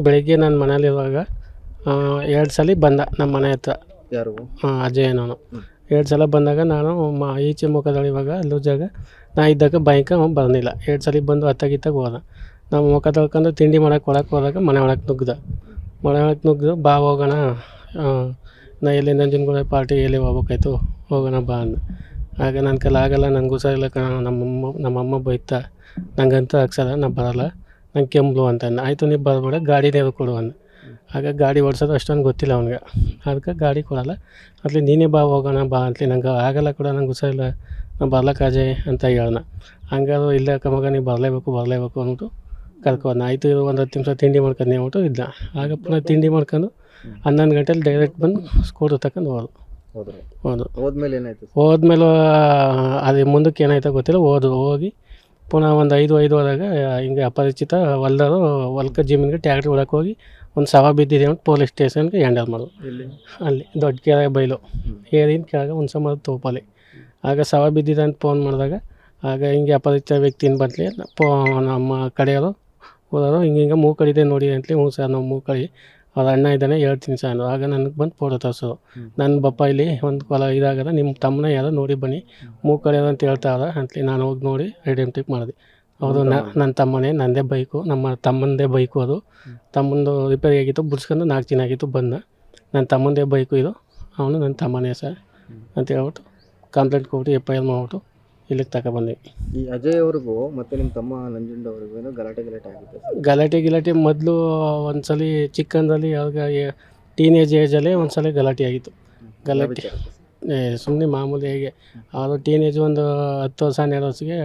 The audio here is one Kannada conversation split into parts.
ಬೆಳಿಗ್ಗೆ ನಾನು ಮನೇಲಿರುವಾಗ 2 ಸಲ ಬಂದ ನಮ್ಮ ಮನೆ ಹತ್ರ. ಯಾರು? ಅಜಯನವನು 2 ಸಲ ಬಂದಾಗ ನಾನು ಈಚೆ ಮುಖದೊಳಿವಾಗ ಲೂಜಾಗ ನಾ ಇದ್ದಾಗ ಬೈಕ್ ಬಂದಿಲ್ಲ. 2 ಸಲ ಬಂದು ಅತ್ತಾಗಿತ್ತಾಗ ಹೋದ. ನಾವು ಮುಖ ತೊಳ್ಕೊಂಡು ತಿಂಡಿ ಒಳಗೆ ಹೋದಾಗ ಮನೆ ಒಳಗೆ ನುಗ್ಗಿದ ಬಾ ಹೋಗೋಣ, ನಾ ಎಲ್ಲಿ ನಂಜನಗೂಡು ಪಾರ್ಟಿ ಎಲ್ಲಿ ಹೋಗ್ಬೇಕಾಯ್ತು, ಹೋಗೋಣ ಬಾ ಅಂದ. ಆಗ ನನ್ನ ಕೈಲಿ ಆಗಲ್ಲ, ನನಗೆ ಹುಷಾರಿಲ್ಲ ಕಣ, ನಮ್ಮಮ್ಮ ಬೈತಾ, ನಂಗಂತೂ ಹಾಕ್ಸಲ್ಲ, ನಾನು ಬರೋಲ್ಲ, ನಂಗೆ ಕೆಮ್ಮಲು ಅಂತ ಅಂದ. ಆಯಿತು ನೀವು ಬರಬೇಡ, ಗಾಡಿನೇ ಕೊಡು ಅಂದ. ಆಗ ಗಾಡಿ ಓಡಿಸೋದು ಅಷ್ಟೊಂದು ಗೊತ್ತಿಲ್ಲ ಅವನಿಗೆ, ಅದಕ್ಕೆ ಗಾಡಿ ಕೊಡಲ್ಲ, ಅಲ್ಲಿ ನೀನೇ ಬಾ ಹೋಗೋಣ ಬಾ ಅಂತಲಿ. ನಂಗೆ ಆಗಲ್ಲ ಕೂಡ, ನಂಗೆ ಹುಷಾರಿಲ್ಲ, ನಾನು ಬರ್ಲಕ್ಕೆ ಅಜಯ್ ಅಂತ ಹೇಳ್ದ. ಹಂಗಾದ್ರು ಇಲ್ಲ ಕಮಗ ನೀವು ಬರಲೇಬೇಕು ಅಂದ್ಬಿಟ್ಟು ಕರ್ಕೊಂಡು. ಆಯಿತು ಇದು ಒಂದು 10 ನಿಮಿಷ ತಿಂಡಿ ಮಾಡ್ಕೊಂಡು ಅಂದ್ಬಿಟ್ಟು ಇದ್ದ. ಆಗ ಪುನಃ ತಿಂಡಿ ಮಾಡ್ಕೊಂಡು 11 ಗಂಟೆಲಿ ಡೈರೆಕ್ಟ್ ಬಂದು ಸ್ಕೂಟರ್ ತಗೊಂಡು ಹೋದ್ಮೇಲೆ ಏನಾಯ್ತು? ಹೋದ್ಮೇಲೆ ಅದು ಮುಂದಕ್ಕೆ ಏನಾಯ್ತೋ ಗೊತ್ತಿಲ್ಲ. ಹೋಗಿ ಪುನಃ ಒಂದು 5 ಹೋದಾಗ ಹಿಂಗೆ ಅಪರಿಚಿತ ಹೊಲಕ್ಕೆ ಜಮೀನಿಗೆ ಟ್ಯಾಕ್ಟ್ರಿ ಒಳಕ್ಕೆ ಹೋಗಿ ಒಂದು ಶವ ಬಿದ್ದಿದೆ ಅಂತ ಪೊಲೀಸ್ ಸ್ಟೇಷನ್ಗೆ ಹ್ಯಾಂಡಲ್ ಮಾಡೋದು. ಅಲ್ಲಿ ದೊಡ್ಡ ಕೆರೆ ಬೈಲು ಏರಿನ ಕೆಳಗೆ ಒಂದು ಸಮ ತೋಪಲ್ಲಿ. ಆಗ ಶವ ಬಿದ್ದಿದೆ ಅಂತ ಫೋನ್ ಮಾಡಿದಾಗ ಆಗ ಹಿಂಗೆ ಅಪರಿಚಿತ ವ್ಯಕ್ತಿನ ಬದಲಿ ನಮ್ಮ ಕಡೆಯವರು ಹೋದವರು ಹಿಂಗೆ ಮೂಗು ಕಡಿದೆ ನೋಡಿ ಅಂತಲಿ. ಹ್ಞೂ ಸರ್ ನಾವು ಮೂಗು ಕಡಿ, ಅವ್ರ ಅಣ್ಣ ಇದ್ದಾನೆ ಹೇಳ್ತೀನಿ ಸರ್ ಅಂದರು. ಆಗ ನನಗೆ ಬಂದು ಫೋಟೋ ತೋರಿಸೋದು. ನನ್ನ ಬಪ್ಪ ಇಲ್ಲಿ ಒಂದು ಕೊಲ ಇದಾಗದ, ನಿಮ್ಮ ತಮ್ಮನ ಯಾರೋ ನೋಡಿ ಬನ್ನಿ, ಮೂಗು ಕಡಿಯೋದು ಅಂತ ಹೇಳ್ತಾವ್ರ ಅಂತಲಿ. ನಾನು ಹೋಗಿ ನೋಡಿ ಐಡೆಂಟಿಫೈ ಮಾಡಿದೆ. ಹೌದು ನನ್ನ ತಮ್ಮನೇ, ನನ್ನದೇ ಬೈಕು, ನಮ್ಮ ತಮ್ಮನದೇ ಬೈಕು. ಅದು ತಮ್ಮಂದು ರಿಪೇರಿ ಆಗಿತ್ತು, ಬಿಡ್ಸ್ಕೊಂಡು 4 ದಿನ ಆಗಿತ್ತು. ಬಂದ ನನ್ನ ತಮ್ಮನದೇ ಬೈಕು ಇದು, ಅವನು ನನ್ನ ತಮ್ಮನೇ ಸರ್ ಅಂತ ಹೇಳ್ಬಿಟ್ಟು ಕಂಪ್ಲೇಂಟ್ ಕೊಟ್ಟು FIR ಮಾಡ್ಬಿಟ್ಟು ಇಲ್ಲಿಗೆ ತಗೊಬಂದ್ವಿ. ಈ ಅಜಯ್ ಅವ್ರಿಗೂ ಮತ್ತು ನಿಮ್ಮ ತಮ್ಮ ನಂಜುಂಡವ್ರಿಗೂ ಏನೋ ಗಲಾಟೆ ಗಿಲಾಟೆ ಮೊದಲು ಒಂದ್ಸಲ ಚಿಕ್ಕಂದಲ್ಲಿ ಯಾವಾಗ ಟೀನೇಜ್ ಏಜಲ್ಲಿ ಒಂದ್ಸಲ ಗಲಾಟೆ ಆಗಿತ್ತು. ಗಲಾಟೆ ಸುಮ್ಮನೆ ಮಾಮೂಲಿ ಹೇಗೆ ಅವರು ಟೀನೇಜ್ ಒಂದು 10 ವರ್ಷ 12 ವರ್ಷಕ್ಕೆ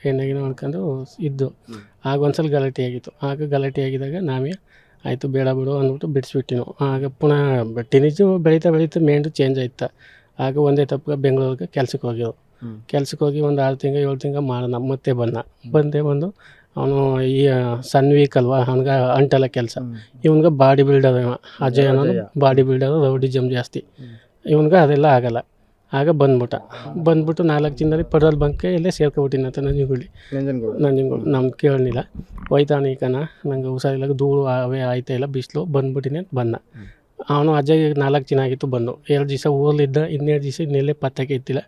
ಹೆಣ್ಣಾಗಿನ ಮಾಡ್ಕೊಂಡು ಇದ್ದು. ಆಗ ಒಂದ್ಸಲ ಗಲಾಟೆ ಆಗಿತ್ತು. ಆಗ ಗಲಾಟೆ ಆಗಿದಾಗ ನಾವೇ ಆಯಿತು ಬೇಡ ಬಿಡು ಅಂದ್ಬಿಟ್ಟು ಬಿಡಿಸ್ಬಿಟ್ಟು ನಾವು. ಆಗ ಪುನಃ ಟೀನೇಜು ಬೆಳೀತಾ ಮೇಂಡು ಚೇಂಜ್ ಆಯ್ತು. ಆಗ ಒಂದೇ ತಪ್ಪು ಬೆಂಗಳೂರಿಗೆ ಕೆಲ್ಸಕ್ಕೆ ಹೋಗಿರೋ. ಕೆಲ್ಸಕ್ಕೆ ಹೋಗಿ ಒಂದು 6 ತಿಂಗಳು 7 ತಿಂಗಳು ಮಾಡೋಣ, ಮತ್ತೆ ಬಂದು ಅವನು ಈ ಸಣ್ಣ ವೀಕ್ ಅಲ್ವಾ, ಅವ್ನಿಗೆ ಅಂಟಲ್ಲ ಕೆಲಸ. ಇವನ್ಗೆ ಬಾಡಿ ಬಿಲ್ಡರ್, ಅಜಯ್ ಅನ್ನೋನು ಬಾಡಿ ಬಿಲ್ಡರು, ರೌಡಿಸಮ್ ಜಾಸ್ತಿ. ಇವನ್ಗೆ ಅದೆಲ್ಲ ಆಗಲ್ಲ. ಆಗ ಬಂದ್ಬಿಟ್ಟು 4 ದಿನದಲ್ಲಿ ಪೆಟ್ರೋಲ್ ಬಂಕ್ಗೆ ಇಲ್ಲೇ ಸೇರ್ಕೊಬಿಟ್ಟಿನಂತ ನಂಜನಗೂಡು. ನಮ್ಗೆ ಕೇಳಲಿಲ್ಲ, ಹೋಯ್ತಾನೆ ಈಕನ, ನಂಗೆ ಹುಷಾರಿಲ್ಲ, ಧೂಳು ಅವೇ ಆಯ್ತಾ ಇಲ್ಲ, ಬಿಸಿಲು ಬಂದ್ಬಿಟ್ಟಿನಿ ಅಂತ ಬಂದ. ಅವನು ಅಜಯ್ 4 ದಿನ ಆಗಿತ್ತು ಬಂದು. 2 ದಿವಸ ಊರಲ್ಲಿದ್ದ, 2 ದಿವಸ ಇನ್ನೆಲ್ಲೇ ಪತ್ತಕ್ಕೆ ಇತ್ತಿಲ್ಲ.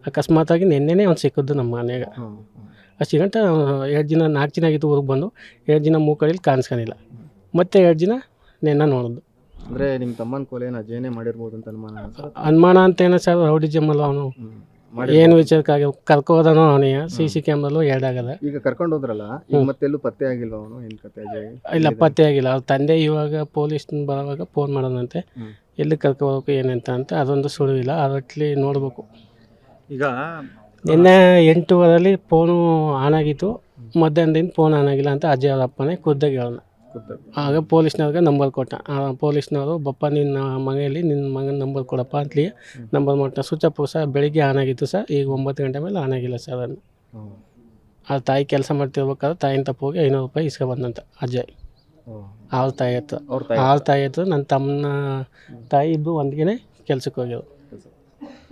ಅಕಸ್ಮಾತಾಗಿ ನೆನ್ನೆನೇ ಅವ್ನು ಸಿಕ್ಕಿದ್ದು ನಮ್ಮ ಮನೆಯಾಗ. ಅಷ್ಟು ಗಂಟೆ 2 ದಿನ 4 ದಿನ ಆಗಿತ್ತು ಊರಿಗೆ ಬಂದು. 2 ದಿನ ಮೂಕಳಿಲಿ ಕಾಣಿಸ್ಕೊಂಡಿಲ್ಲ. ಮತ್ತೆ 2 ದಿನ ನೆನ್ನ ನೋಡೋದು. ಅಂದರೆ ನಿಮ್ಮ ತಮ್ಮನ ಕೊಲೆಯನ್ನು ಅಜಯನೇ ಮಾಡಿರ್ಬೋದು ಅಂತ ಅನುಮಾನ ಅಂತೇನೋ ಸರ್. ರೌಡಿಸಮ್ ಅಲ್ಲ ಅವನು, ಏನು ವಿಚಾರಕ್ಕಾಗಿ ಕರ್ಕೋದನೋ ಅವನಿಗೆ. CC ಕ್ಯಾಮ್ರಲ್ಲೂ 2 ಆಗದ. ಈಗ ಕರ್ಕೊಂಡು ಹೋದ್ರಲ್ಲ, ಮತ್ತೆಲ್ಲೂ ಪತ್ತೆ ಆಗಿಲ್ಲ ಅವನು? ಏನು ಕತೆ ಅಜಯ್? ಇಲ್ಲ, ಪತ್ತೆ ಆಗಿಲ್ಲ. ಅವ್ರ ತಂದೆ ಇವಾಗ ಪೊಲೀಸ್ ಬರೋವಾಗ ಫೋನ್ ಮಾಡೋದಂತೆ, ಎಲ್ಲಿ ಕರ್ಕೋಬೇಕು ಏನಂತ ಅಂತ. ಅದೊಂದು ಸುಳಿವಿಲ್ಲ, ಅದರಲ್ಲಿ ನೋಡಬೇಕು. ಈಗ ನಿನ್ನೆ 8:15 ಫೋನು ಆನ್ ಆಗಿತ್ತು, ಮಧ್ಯಾಹ್ನದಿಂದ ಫೋನ್ ಆನ್ ಆಗಿಲ್ಲ ಅಂತ ಅಜಯ್ ಅವ್ರ ಅಪ್ಪನೇ ಖುದ್ದಾಗಿ ಹೇಳೋಣ. ಆಗ ಪೊಲೀಸ್ನವ್ರಿಗೆ ನಂಬರ್ ಕೊಟ್ಟ. ಪೊಲೀಸ್ನವರು ಬಪ್ಪ ನಿನ್ನ ಮನೆಯಲ್ಲಿ ನಿನ್ನ ಮಗನ ನಂಬರ್ ಕೊಡಪ್ಪ ಅಂತಲಿ ನಂಬರ್ ಮಾಡ್ತಾ. ಸ್ವಿಚ್ ಆಫ್ ಸರ್, ಬೆಳಿಗ್ಗೆ ಆನ್ ಆಗಿತ್ತು ಸರ್, ಈಗ 9 ಗಂಟೆ ಮೇಲೆ ಆನ್ ಆಗಿಲ್ಲ ಸರ್. ಅದನ್ನು ಆ ತಾಯಿ ಕೆಲಸ ಮಾಡ್ತಿರ್ಬೇಕಾದ್ರೆ ತಾಯಿನ ತಪ್ಪು ಹೋಗಿ 500 ರೂಪಾಯಿ ಇಸ್ಕೊಬಂದಂತ ಅಜಯ್. ಅವ್ರ ತಾಯಿ ಹತ್ರ ನನ್ನ ತಮ್ಮನ ತಾಯಿ ಇಬ್ಬರು ಒಂದಿಗೆ ಕೆಲ್ಸಕ್ಕೆ ಹೋಗ್ಯಾವ.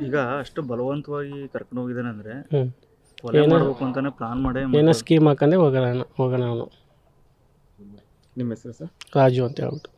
ಈಗ ಅಷ್ಟು ಬಲವಂತವಾಗಿ ಕರ್ಕೊಂಡು ಹೋಗಿದ್ದಾನೆ ಅಂದರೆ ಕೊಲೆ ಮಾಡಬೇಕು ಅಂತಾನೆ ಪ್ಲಾನ್ ಮಾಡಿ ಏನೋ ಸ್ಕೀಮ್ ಹಾಕಂಡೆ ಹೋಗೋಣ ಅವನು. ನಿಮ್ಮ ಹೆಸರು ಸರ್? ರಾಜು ಅಂತ ಹೇಳ್ಬಿಟ್ಟು.